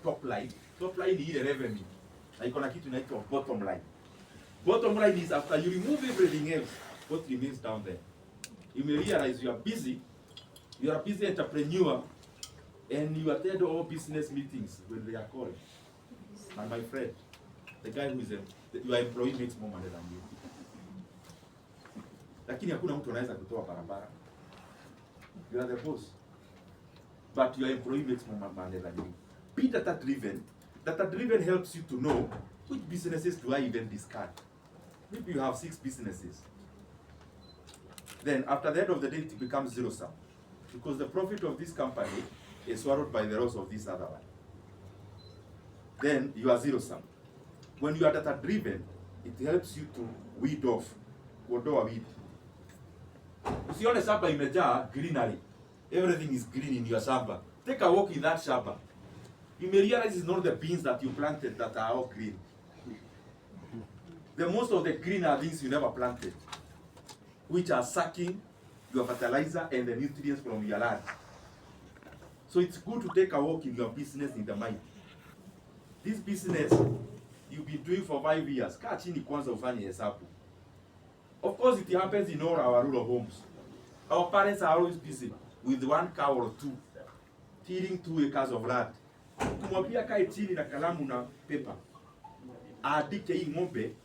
top line. Top line ni ile revenue. Na iko na kitu inaitwa bottom line. Bottom line is after you remove everything else, what remains down there. You may realize you are busy. You are a busy entrepreneur, and you attend all business meetings when they are called. And my friend, the guy who is your employee makes more money than you. Lakini hakuna mtu anaweza kutoa barabara. You are the boss. But your employee makes more money than you. Be data driven. Data driven helps you to know which businesses do I even discard. Maybe you have 6 businesses. Then after the end of the day, it becomes zero sum. Because the profit of this company is swallowed by the loss of this other one. Then you are zero sum. When you are data driven, it helps you to weed off. Kuondoa weed. Usione shamba imejaa greenery. Everything is green in your shamba. Take a walk in that shamba. You may realize it's not the beans that you planted that are all green. The most of the green are things you never planted, which are sucking your fertilizer and the nutrients from your land. So it's good to take a walk in your business in the mind. This business you've been doing for 5 years. Kaa chini kwanza ufanye hesabu. Of course, it happens in all our rural homes. Our parents are always busy with 1 cow or 2, tilling 2 acres of land. Kumwambia kae chini na kalamu na paper. Aandike hii ng'ombe,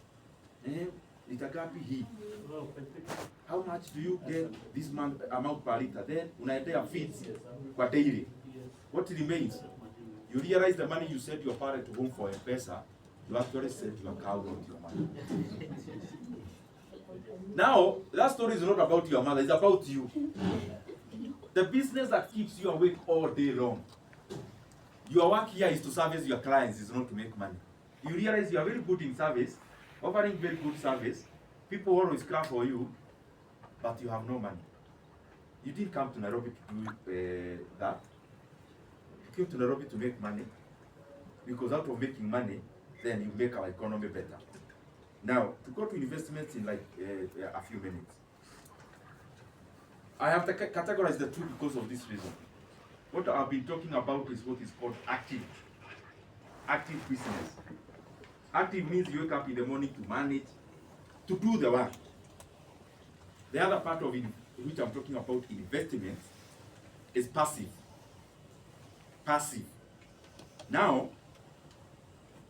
itakapi hii. How much do you get this month amount per liter? Then unaendea feeds kwa daily. What remains? You realize the money you sent your parent home for a pesa, you actually sent your cow, not your money. Now, that story is not about your mother, it's about you. The business that keeps you awake all day long. Your work here is to service your clients, is not to make money. You realize you are very good in service, offering very good service. People always clap for you, but you have no money. You didn't come to Nairobi to do that. You came to Nairobi to make money, because out of making money, then you make our economy better. Now, to go to investments in like a few minutes. I have to categorize the two because of this reason. What I've been talking about is what is called active business. Active means you wake up in the morning to manage, to do the work. The other part of it, which I'm talking about, investment, is passive. Passive. Now,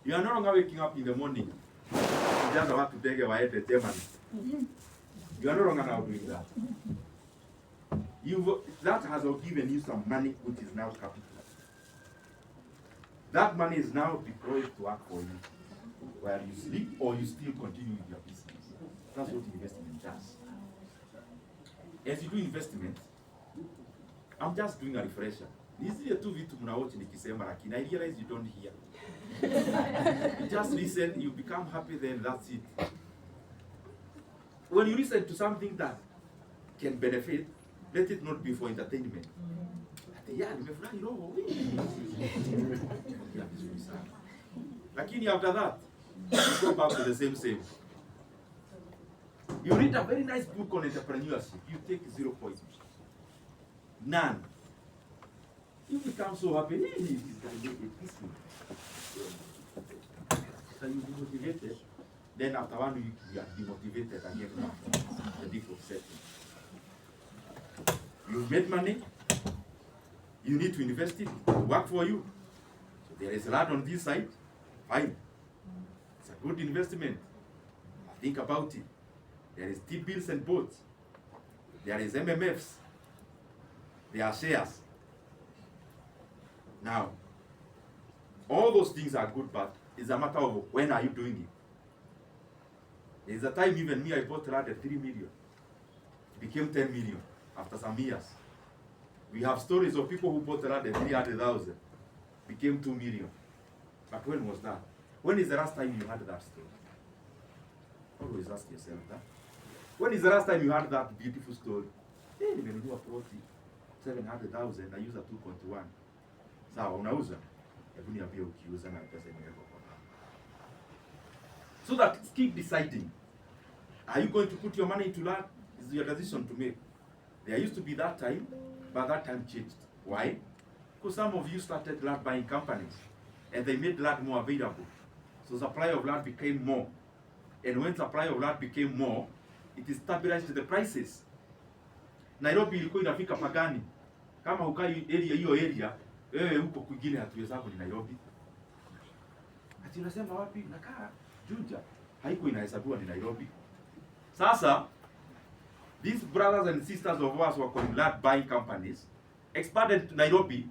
you are no longer waking up in the morning you just want to take a white Germany. You are no longer now doing that. That has given you some money which is now capital. That money is now deployed to work for you, where you sleep or you still continue with your business. That's what investment does. As you do investment, I'm just doing a refresher. These are two vitu mnaochi nikisema lakini I realize you don't hear. You just listen, you become happy, then that's it. When you listen to something that can benefit, let it not be for entertainment. Lakini after that, you go back to the same. You read a very nice book on entrepreneurship, you take 0 points. None. You become so happy, this guy made it this way. So you be motivated, then after 1 week you are demotivated and you have the default setting. You made money, you need to invest it to work for you. So there is land on this side, fine. It's a good investment. Think about it. There is T-bills and boats. There is MMFs. There are shares. Now, all those things are good, but it's a matter of when are you doing it. There's a time even me, I bought land at 3 million. It became 10 million after some years. We have stories of people who bought land at 300,000. Became 2 million. But when was that? When is the last time you had that story? Always ask yourself that. When is the last time you had that beautiful story? Hey, nimenunua ploti 700,000, I use a 2.1. Sawa, unauza? Hebu niambie ukiuza na pesa imewekwa kwa nani. So that keep deciding. Are you going to put your money into that? It's your decision to make. There used to be that time, but that time changed. Why? Because some of you started land buying companies. and they made land more available. So supply of land became more. And when supply of land became more, it stabilized the prices. Nairobi ilikuwa inafika pagani. Kama ukai hiyo area, wewe huko kwingine hatuhesabu ni Nairobi. Ati unasema wapi? Nakaa Juja. Haiko inahesabiwa ni Nairobi. Sasa these brothers and sisters of us were calling land buying companies expanded to Nairobi.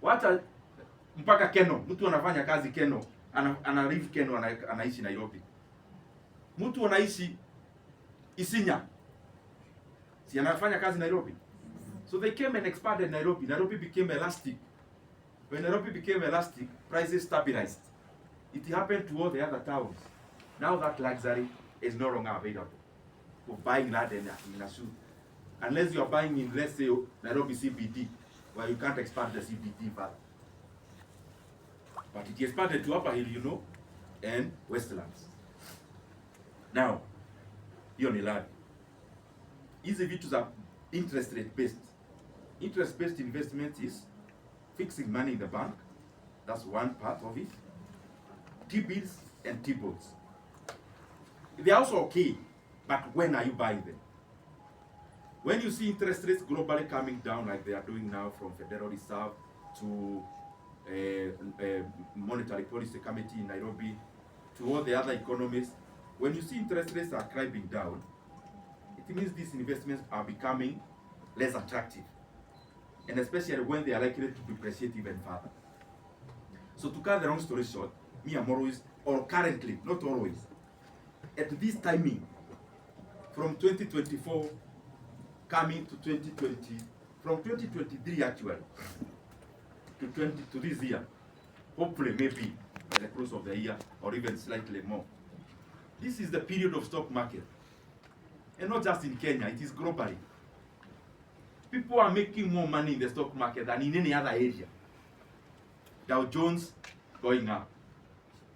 Wacha mpaka Keno, mtu anafanya kazi Keno, ana live Keno, anaishi Nairobi. Mtu anaishi Isinya, si anafanya kazi Nairobi. So they came and expanded Nairobi. Nairobi became elastic. When Nairobi became elastic, prices stabilized. It happened to all the other towns. Now that luxury is no longer available for buying land in Asu. Unless you are buying in, let's say, Nairobi CBD, where you can't expand the CBD further. But it expanded to Upper Hill, you know, and Westlands. Now, hiyo ni land. Hizi vitu za interest rate based. Interest based investment is fixing money in the bank. That's one part of it. T-bills and T-bonds. They're also okay, but when are you buying them? When you see interest rates globally coming down like they are doing now from Federal Reserve to Monetary Policy Committee in Nairobi to all the other economies, when you see interest rates are climbing down, it means these investments are becoming less attractive, and especially when they are likely to depreciate even further. So to cut the long story short, me I'm always, or currently, not always, at this timing, from 2024 coming to 2020, from 2023 actually, to this year, hopefully maybe by the close of the year or even slightly more. This is the period of stock market. And not just in Kenya, it is globally. People are making more money in the stock market than in any other area. Dow Jones going up.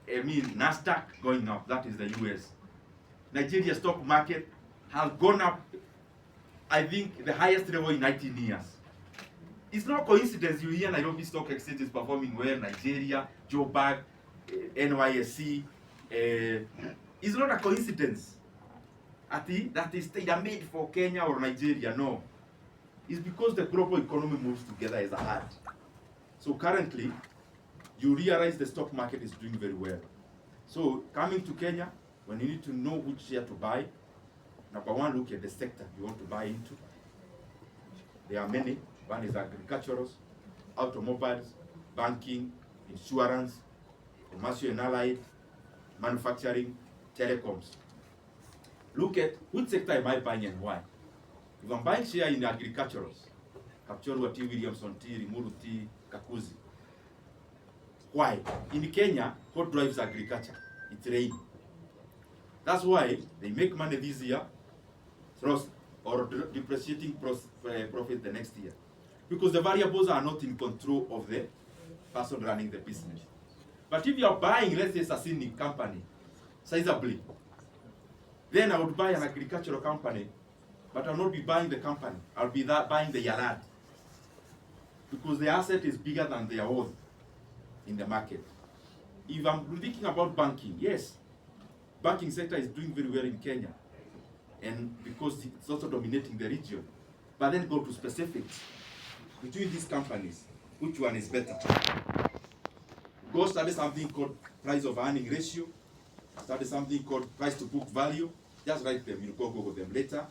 Nasdaq going up, that is the US. Nigeria stock market has gone up, I think, the highest level in 19 years. It's no coincidence you hear Nairobi Stock Exchange is performing well, Nigeria, Joburg, NYSC. It's not a coincidence. That is tailor-made for Kenya or Nigeria, no. It's because the global economy moves together as a heart. So currently, you realize the stock market is doing very well. So coming to Kenya, when you need to know which share to buy, number one, look at the sector you want to buy into. There are many. One is agriculturals, automobiles, banking, insurance, commercial and allied, manufacturing, telecoms. Look at which sector am I buying and why. If I'm buying share in agriculturals, Kapchorwa T, Williamson T, Rimuru T, Kakuzi. Why? In Kenya, what drives agriculture? It's rain. That's why they make money this year, or depreciating profit the next year. Because the variables are not in control of the person running the business. But if you are buying, let's say, a Sasini company, sizably, then I would buy an agricultural company, but I'll not be buying the company. I'll be buying the yard. Because the asset is bigger than their own in the market. If I'm thinking about banking, yes, banking sector is doing very well in Kenya, and because it's also dominating the region. But then go to specifics. Between these companies, which one is better? Go study something called price of earning ratio, study something called price to book value. Just write them, you go Google them later.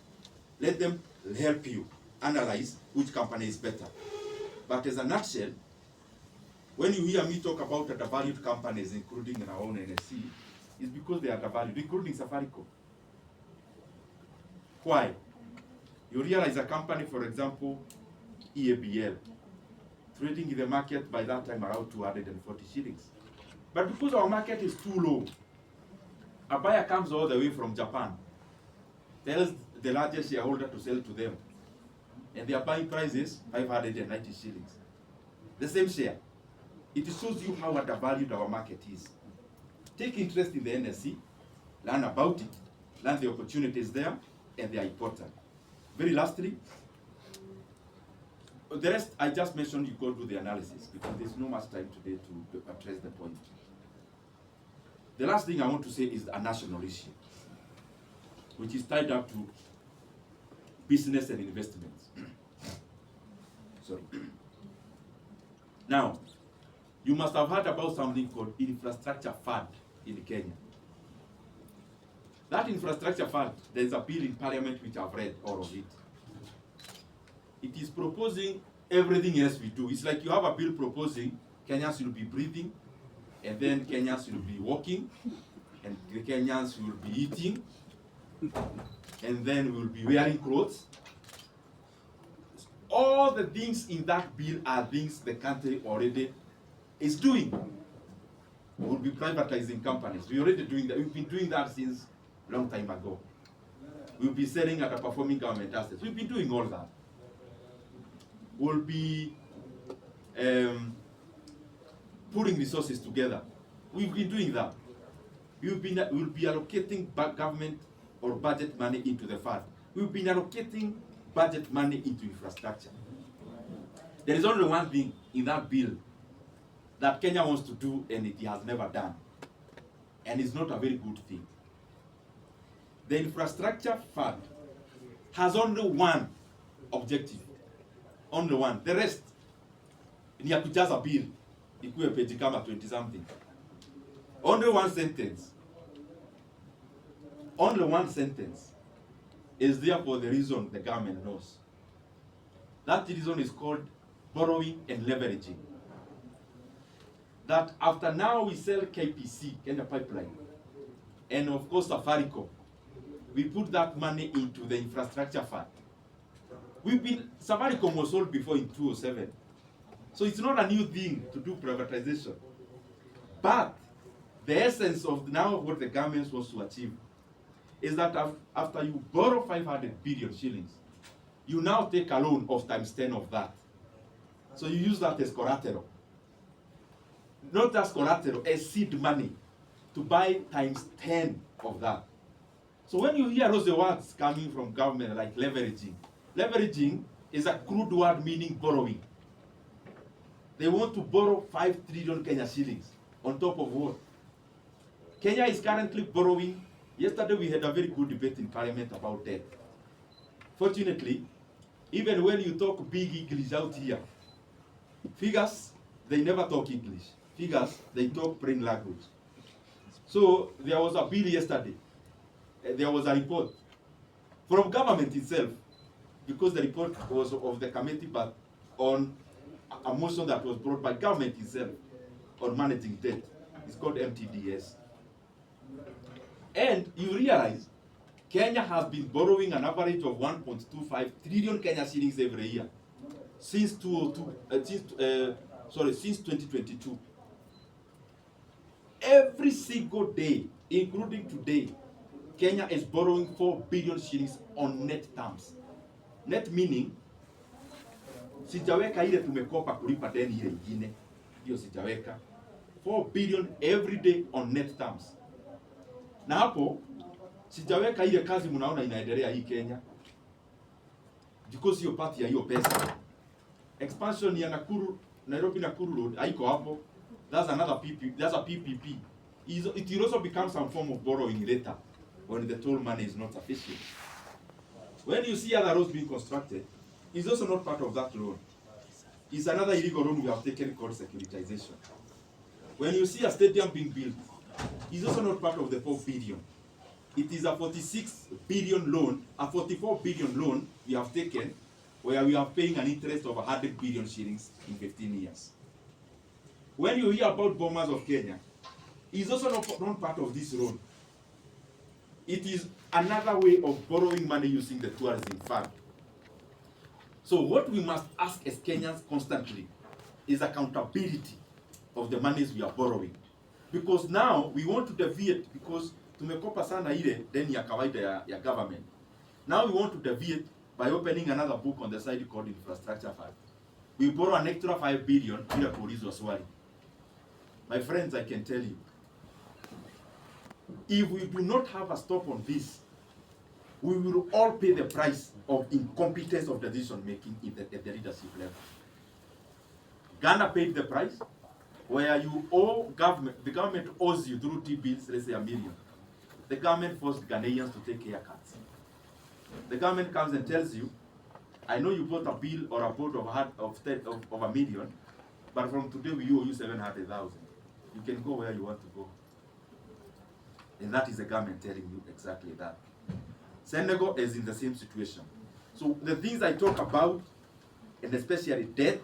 Let them help you analyze which company is better. But as a nutshell, when you hear me talk about undervalued companies, including in our own NSC, it's because they are undervalued, including Safaricom. Why? You realize a company, for example, EABL, trading in the market by that time around 240 shillings. But because our market is too low, a buyer comes all the way from Japan, tells the largest shareholder to sell to them, and their buying price is 590 shillings. The same share. It shows you how undervalued our market is. Take interest in the NSC, learn about it, learn the opportunities there, and they are important. Very lastly, The rest I just mentioned, you go do the analysis because there's no much time today to address the point. The last thing I want to say is a national issue, which is tied up to business and investments. Sorry. Now, you must have heard about something called infrastructure fund in Kenya. That infrastructure fund, there is a bill in Parliament which I've read all of it. It is proposing everything else we do. It's like you have a bill proposing Kenyans will be breathing, and then Kenyans will be walking, and the Kenyans will be eating, and then we will be wearing clothes. All the things in that bill are things the country already is doing. We'll be privatizing companies. We're already doing that. We've been doing that since a long time ago. We'll be selling at a performing government assets. We've been doing all that. We'll be putting resources together. We've been doing that. We'll be allocating government or budget money into the fund. We've been allocating budget money into infrastructure. There is only one thing in that bill that Kenya wants to do and it has never done. And it's not a very good thing. The infrastructure fund has only one objective. Only one. The rest ni ya kujaza bill ikuwe page kama 20 something. Only one sentence. Only one sentence is there for the reason the government knows. That reason is called borrowing and leveraging. That after now we sell KPC, Kenya Pipeline, and of course Safaricom, we put that money into the infrastructure fund. Safaricom was sold before in 2007. So it's not a new thing to do privatization. But the essence of now what the government wants to achieve is that after you borrow 500 billion shillings, you now take a loan of times 10 of that. So you use that as collateral. Not as collateral, as seed money to buy times 10 of that. So when you hear those words coming from government like leveraging, leveraging is a crude word meaning borrowing. They want to borrow 5 trillion Kenya shillings on top of what? Kenya is currently borrowing. Yesterday we had a very good debate in Parliament about debt. Fortunately, even when you talk big English out here, figures, they never talk English. Figures, they talk plain language. So there was a bill yesterday. There was a report from government itself, because the report was of the committee, but on a motion that was brought by government itself on managing debt. It's called MTDS. And you realize Kenya has been borrowing an average of 1.25 trillion Kenya shillings every year since 2022. Every single day, including today, Kenya is borrowing 4 billion shillings on net terms. Net meaning, sijaweka ile tumekopa kulipa deni ile ingine, hiyo sijaweka. 4 billion every day on net terms. Na hapo, sijaweka ile kazi mnaona inaendelea hii Kenya, because hiyo part ya hiyo pesa. Expansion ya Nakuru, Nairobi Nakuru Road, haiko hapo. That's another PPP. That's a PPP. It will also become some form of borrowing later when the toll money is not sufficient. When you see other roads being constructed, it's also not part of that loan. It's another illegal loan we have taken called securitization. When you see a stadium being built, it's also not part of the 4 billion. It is a 46 billion loan, a 44 billion loan we have taken, where we are paying an interest of 100 billion shillings in 15 years. When you hear about Bombers of Kenya, it's also not part of this loan. It is another way of borrowing money using the tourism fund. So what we must ask as Kenyans constantly is accountability of the monies we are borrowing. Because now we want to deviate, because tumekopa sana ile deni ya kawaida ya government. Now we want to deviate by opening another book on the side called infrastructure fund. We borrow an extra 5 billion bila kuulizwa swali. My friends, I can tell you, if we do not have a stop on this, we will all pay the price of incompetence of decision making at the leadership level. Ghana paid the price, where you owe government, the government owes you through T-bills, let's say $1 million. The government forced Ghanaians to take haircuts. The government comes and tells you, I know you bought a bill or a boat of $1 million, but from today we owe you 700,000. You can go where you want to go. And that is the government telling you exactly that. Senegal is in the same situation. So the things I talk about, and especially debt,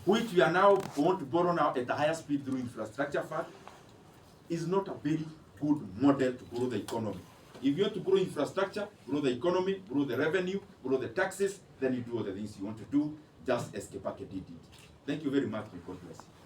which we are now going to borrow now at a higher speed through infrastructure fund, is not a very good model to grow the economy. If you want to grow infrastructure, grow the economy, grow the revenue, grow the taxes, then you do all the things you want to do, just as Kebake did it. Thank you very much. God bless you.